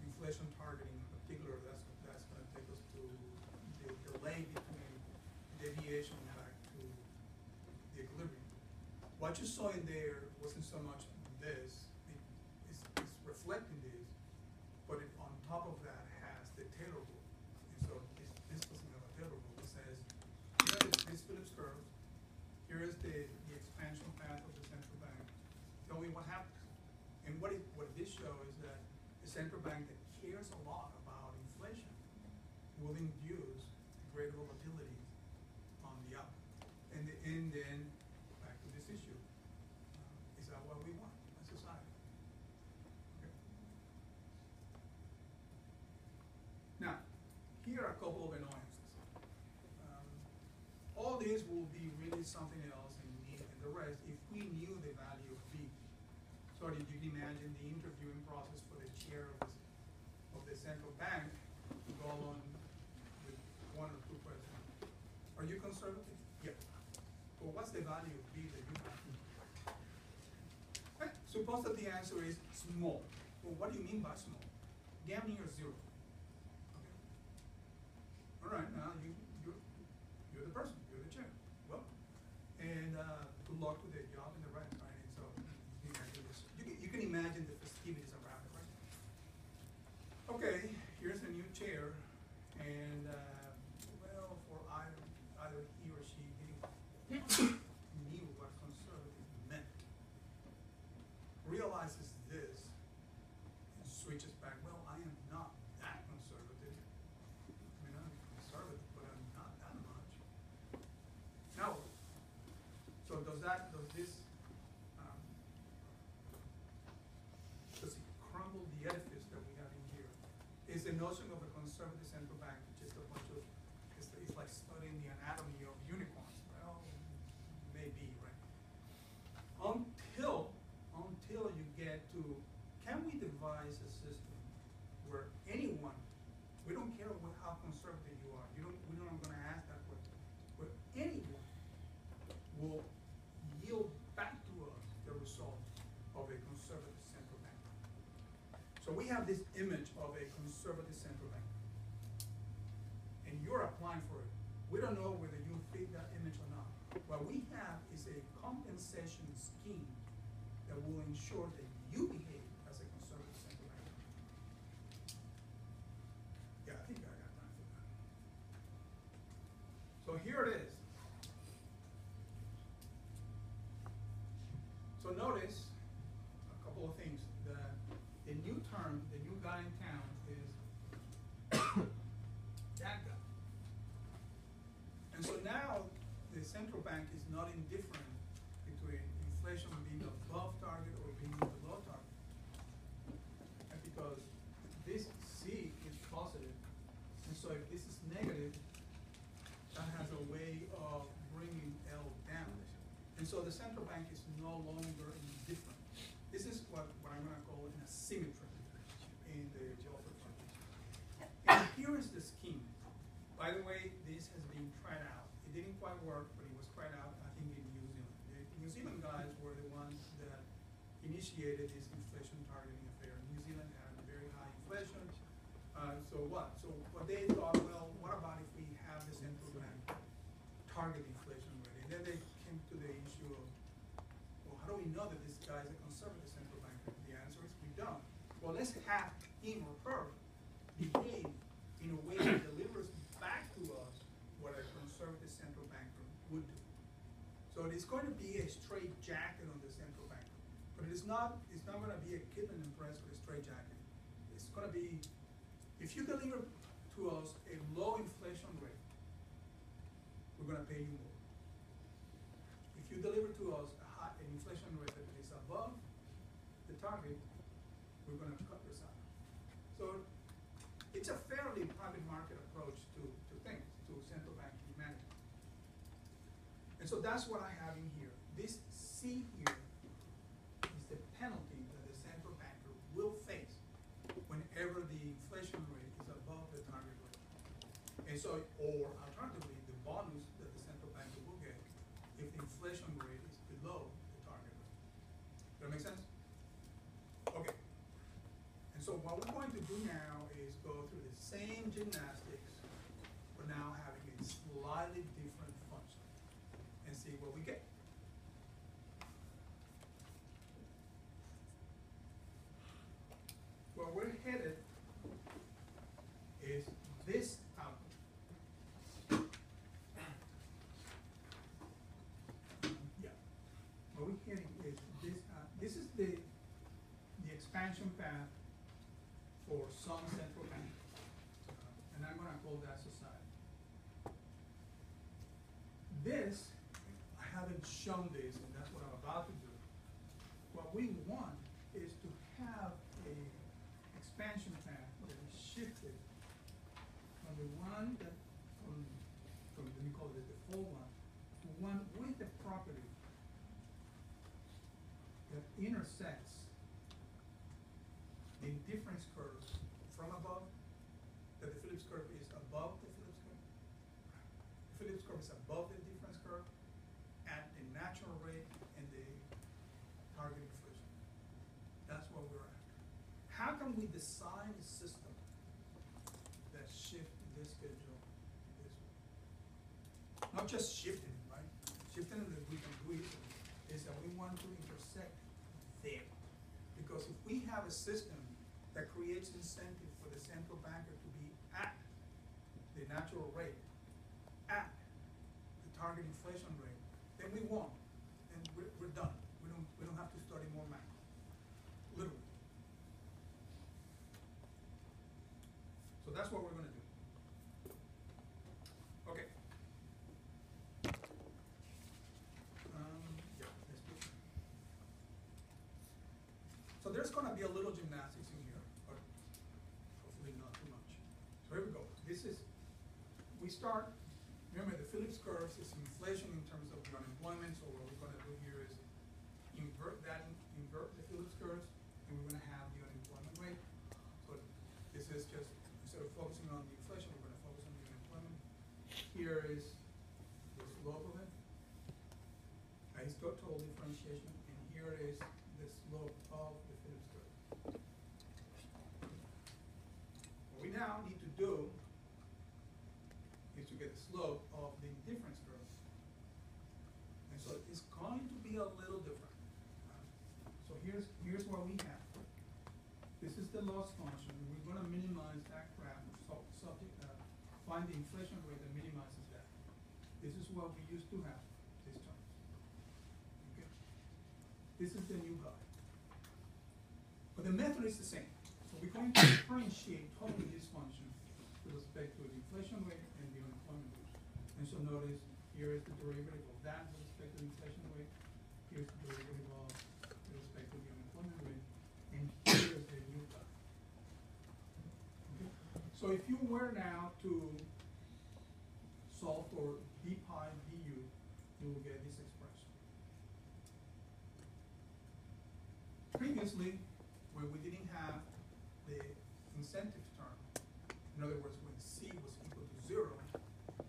inflation targeting in particular, that's gonna take us to the delay between deviation back to the equilibrium. What you saw in there wasn't so much this, it's reflecting this, but on top of that has the Taylor rule. And so this doesn't have a Taylor rule. It says, here is this Phillips curve, here is the expansion path of the central bank. Tell me what happens. And what this shows is that the central bank that cares a lot about inflation will induce greater volatility on the up. And then back to this issue, is that what we want as society? Okay. Now, here are a couple of annoyances. All this will be really something else and the rest if we knew the value of B. So if you can imagine the interviewing process for the chair of the central bank go on with 1 or 2%. Are you conservative? Yeah. But what's the value of B that you have? Suppose that the answer is small. Well, what do you mean by small? Damn near zero. Okay. All right, now you're the person, you're the chair. Well, and good luck with the job and the right, right? And so you can imagine the festivities around it, right? Okay, here's a new chair, and well, for either he or she didn't knew what conservative meant. Realizes this and switches back. Well, I am not that conservative. I mean, I'm conservative, but I'm not that much. Now, so does it crumble the edifice that we have in here? Is the notion of a conservative central bank just a bunch of, it's like studying the anatomy of unicorns? Well, maybe, right? Until you get to, can we devise a system where anyone, we don't care how conservative you are, we're not gonna ask that question, where anyone will yield back to us the result of a conservative central bank. So we have this image of a conservative central bank, and you're applying for it. We don't know whether you fit that image or not. What we have is a compensation scheme that will ensure that you behave as a conservative central bank. Yeah, I think I got time for that. So here it is. So notice a couple of things. The new term, the new guy in town is that guy. And so now the central bank is not indifferent between inflation being above target or being below target. And because this C is positive, and so if this is negative, that has a way of bringing L down. And so the central bank is no longer indifferent. This is what I'm going to call an asymmetry in the Gelfand function. And here is the scheme. By the way, this has been tried out. It didn't quite work, but it was tried out, I think, in New Zealand. The New Zealand guys were the ones that initiated this inflation targeting affair. New Zealand had very high inflation. So what? So what they thought, well, what about if we have the central bank target inflation rate? And then they came to the issue of, well, how do we know that this guy is a conservative central banker? The answer is we don't. Well, let's have him or her behave in a way that delivers back to us what a conservative central banker would do. So it's going to be a straight jacket on the central banker. But it's not going to be a kitten and press with a straight jacket. It's going to be, if you deliver to us a low inflation rate, we're going to pay you more. If you deliver to us an inflation rate that is above the target, we're going to cut your salary. So it's a fairly private market approach to things, to central banking management. And so that's what I have in here. This C here is the penalty that the central banker will face whenever the inflation rate is above the target rate. And so, or alternatively, the bonus that the central banker will get if the inflation rate is below the target rate. Does that make sense? Okay. And so what we're going to do now is go through the same gymnastics, but now having a slightly different function, and see what we get. Where we're headed is this output. Yeah. Where we're heading is this. This is the expansion path for some central bank, and I'm going to call that society. This, I haven't shown this, and that's what I'm about to do. What we want is to have a expansion path that is shifted from the one that, from let me call it the default one, to one with a property that intersects the difference curve from above, that the Phillips curve is above the Phillips curve. The Phillips curve is above the difference curve at the natural rate and the target inflation. That's what we're after. How can we design a system that shifts this schedule this way? Not just shifting it, right? Shifting it that we can do easily, is that we want to intersect there. Because if we have a system that creates incentive for the central banker to be at the natural rate, at the target inflation rate, then we won, and we're done. We don't have to study more math, literally. So that's what we're going to do. Okay. Yeah, let's do it. So there's going to be a little gymnastics in here, but hopefully not too much. So here we go. This is, we start, remember the Phillips curve is inflation in terms of the unemployment, so what we're going to do here is invert the Phillips curves, and we're going to have the unemployment rate. So this is just, instead of focusing on the inflation, we're going to focus on the unemployment. Here is the slope of it. It's got total differentiation, and here is the slope of the Phillips curve. What we now need to do is to get the slope of the difference curve. And so it's going to be a little different. So here's what we have. This is the loss function. We're going to minimize that graph, find the inflation rate that minimizes that. This is what we used to have, this term. Okay. This is the new guy. But the method is the same. So we're going to differentiate totally this function with respect to the inflation rate and the unemployment rate. And so notice here is the derivative of that with respect to the inflation rate. Here's the derivative of with respect to the unemployment rate. And here's the new guy. Okay. So if you were now to solve for d pi du, you will get this expression. Previously, when we didn't have the incentive term, in other words, when c was equal to 0,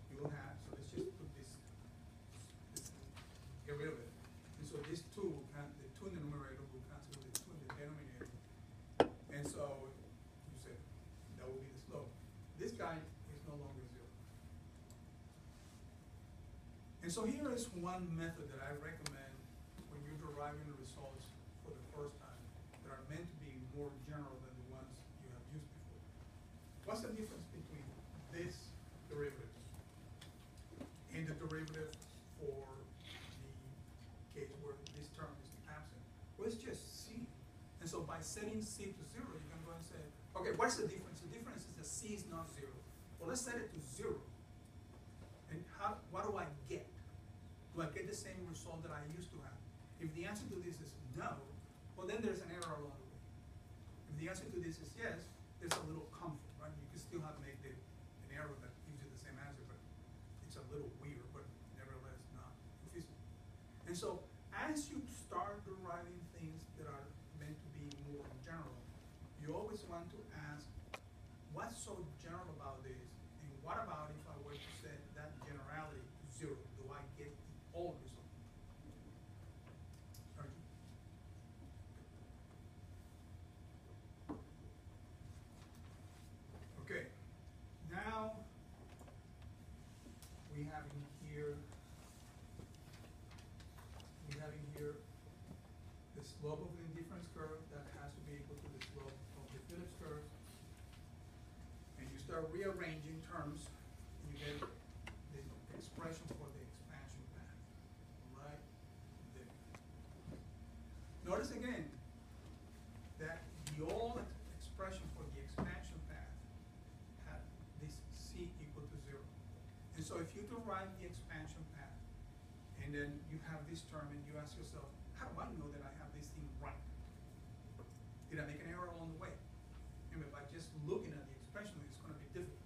you will have, so let's just put this get rid of it. And so this 2 will cancel, the 2 in the numerator will cancel with the 2 in the denominator. And so you say that will be the slope. This guy is no longer 0. And so here is one method that I recommend when you're deriving the results for the first time that are meant to be more general than the ones you have used before. What's the difference between this derivative and the derivative for the case where this term is absent? Well, it's just c. And so by setting c to 0, you can go and say, okay, what's the difference? The difference is that c is not 0. Well, let's set it to 0. And what do I get? Do I get the same result that I used to have? If the answer to this is no, well then there's an error along the way. If the answer to this is yes, there's a little comfort, right? You can still have made an error that gives you the same answer, but it's a little weird, but nevertheless not efficient. And so as you start deriving things that are meant to be more general, you always want to ask, what's so general about this? And what about if I were to set that generality to 0? Do I get the old result? Sergeant? Okay. Now we have in here the slope of the indifference curve that has to be equal to the slope of the Phillips curve. And you start rearranging terms, and you get the expression for the expansion path right there. Notice again that the old expression for the expansion path had this c equal to 0. And so if you derive the expansion path, and then you have this term, and you ask yourself, how do I know that I have this thing right? Did I make an error along the way? And by just looking at the expression, it's going to be difficult.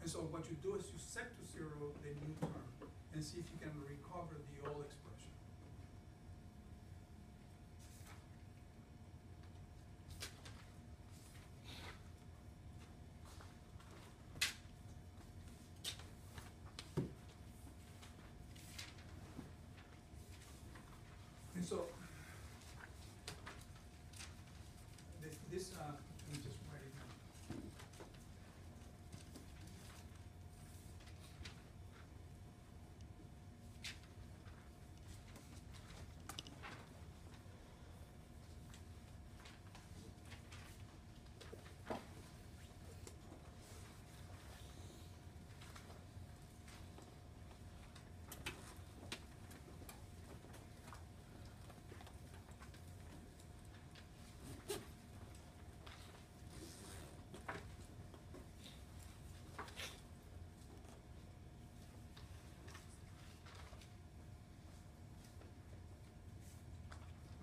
And so what you do is you set to 0 the new term and see if you can recover the old expression. And so, this, let me just write it down.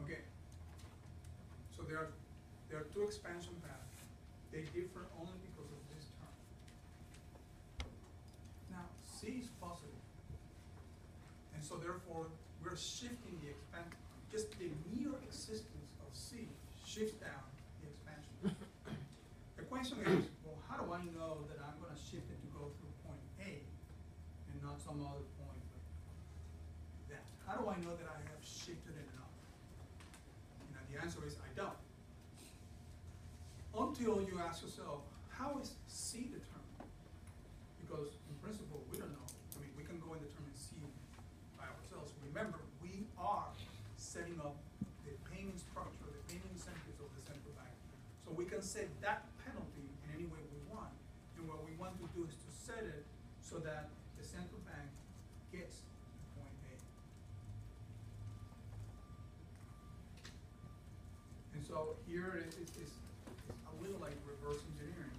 Okay. So there are two expansion paths. They differ only because of this term. Now, C is positive. And so therefore, we're shifting the expansion. Just the mere existence of C shifts down the expansion. The question is, well, how do I know that I'm gonna shift it to go through point A and not some other point like that? How do I know that I have shifted it enough? The answer is I don't. Until you ask yourself, how is C determined? Because in principle, we don't know. I mean, we can go and determine C by ourselves. Remember, we are setting up the payment structure, the payment incentives of the central bank. So we can set that penalty in any way we want. And what we want to do is to set it so that the central bank gets to point A. And so here it's a little like reverse engineering.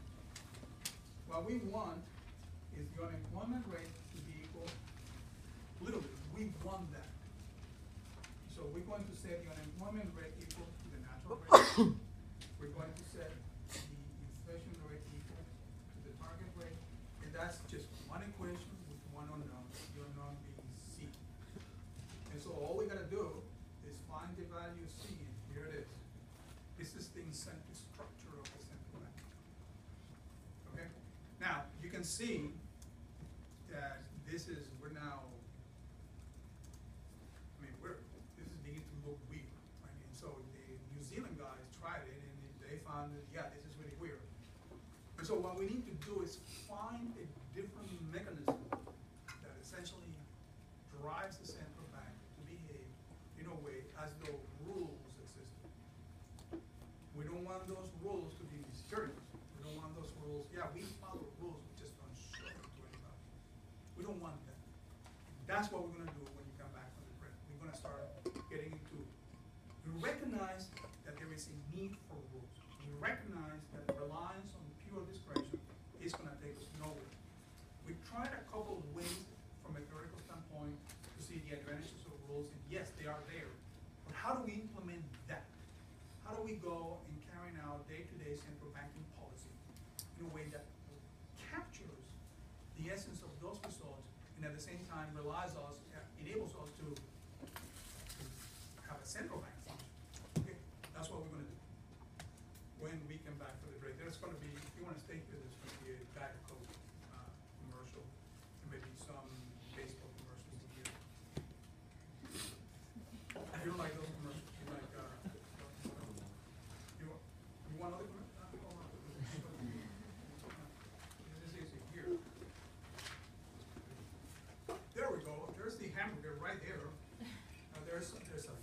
What we want is the unemployment rate to be equal, literally, we want that. So we're going to set the unemployment rate equal to the natural rate. We're going to set the inflation rate equal to the target rate. And that's just one equation with one unknown, the unknown being C. And so all we gotta do is find the value of C, and here it is. This is the incentive structure of the central bank. Okay? Now, you can see that this is, we're now, I mean, this is beginning to look weird, right? And so the New Zealand guys tried it and they found that, yeah, this is really weird. And so what we need to do is find a different mechanism that essentially drives the central bank to behave in a way as though rules existed. We don't want those rules to be mysterious. We don't want those rules, yeah, we follow rules, we just don't show them to anybody. We don't want that. That's what we're gonna do when you come back from the break. We're gonna start getting into, we recognize that there is a need for rules. We recognize that reliance on pure discretion is gonna take us nowhere. We tried a couple of ways from a theoretical standpoint to see the advantages of rules, and yes, they are there. But how do we implement that? How do we go in carrying out day-to-day central banking policy in a way that captures the essence of those results and at the same time enables us to have a central bank function? Okay, that's what we're gonna do when we come back for the break. There's gonna be, if you wanna stay here, there's gonna be a Diet Coke commercial, and maybe some baseball commercials in here. If you don't like those commercials, you like, you want other commercials? This is here. There we go, there's the hamburger right there. There's a